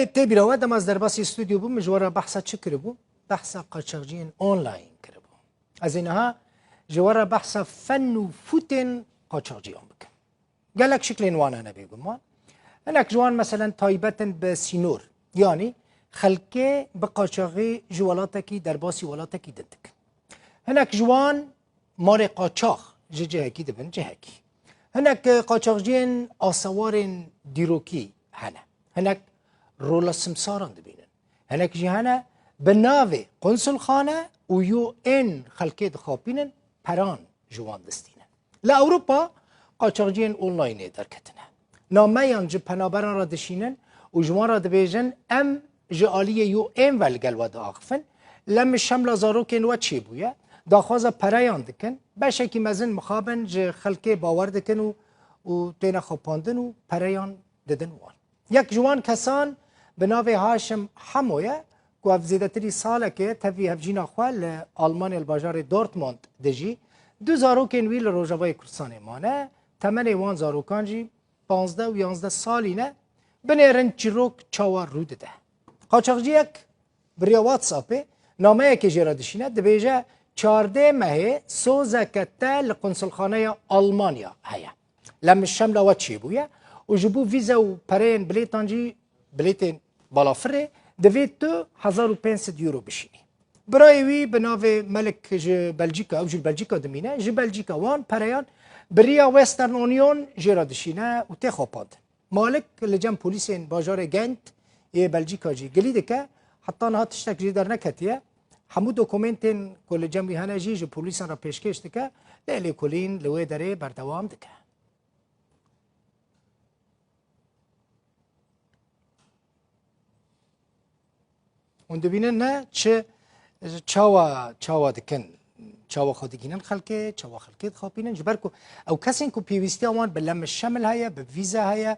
تبي رواد دم از درباس استودیو بوم جوار بحث چه کربو بحث قاچاقچیین آنلاین کربو از اینها جوار بحث فن و فوتن قاچاقچیان بکن قالك شكل وانا انا بيقول هناك جوان مثلا تايبة بسينور يعني خلكي بقاچاقي جوالاتكي درباسي ولاتكي دندك هناك جوان ماري قاچاق جهكي دبن جهكي هناك قاچاقجين آسوار ديروكي هناك رولا سمساران دبينن هناك جهانا بناوي قنصل خانة ويو ان خلكي دخابينن پران جوان دستينن لا أوروبا قاچاقچیین اونلاین درکتنه نامه‌یان جه پنابران را دشینن و جوان را دبیجن ام جالیه یو ام ولگل و داخفن لم شمل زاروکن و چی بویه داخواز پرایان دکن بشکی مزن مخابن جه خلکه باور دکن و تینا خواباندن و پرایان ددن وان یک جوان کسان به ناو هاشم حمویه که افزیدتری ساله که تفی هفجین خواه آلمان الباجار دورتموند دجی دو زاروکن ویل روژاوای کرسان مانه تمن وان زاروکان جی 15 و 11 سالی نه بنیرن چیروک چاوار رو ده قاچاقچی یک بریا واتساپه نامه که جرا دشینه دبیجه 14 ماه سوزکته لقنصلخانه آلمانیا هیا لم شمل و چی بویه و جبو ویزا و پرین بلیتان جی بلیتین بالافره دوید تو 1500 یورو بشینی برای وی بناو ملک بلژیکا او جل بلژیکا دمینه جل بلژیکا وان پریان بریا وسترن اونیون جرا دشینه و ته خواباند مالک لجم پلیسین باجار گنت ی بلژیکا جی گلیده که حتی نه تشتک جی در نکتیه همو دوکومنتین کل جمعی هنه جی پلیسان را پیشکش دکه لیلی کلین لوی داره بردوام دکه اون دبینه نه چه چاوا دکن چاوا خودگینن خلکه چاوا خلکه خابینن جبر کو او کسین کو پیوستی وان بلم شمل هيا بفيزا هيا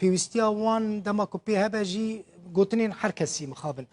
پیوستی وان دما کو پی هبجی گوتنین هر کسی مخابن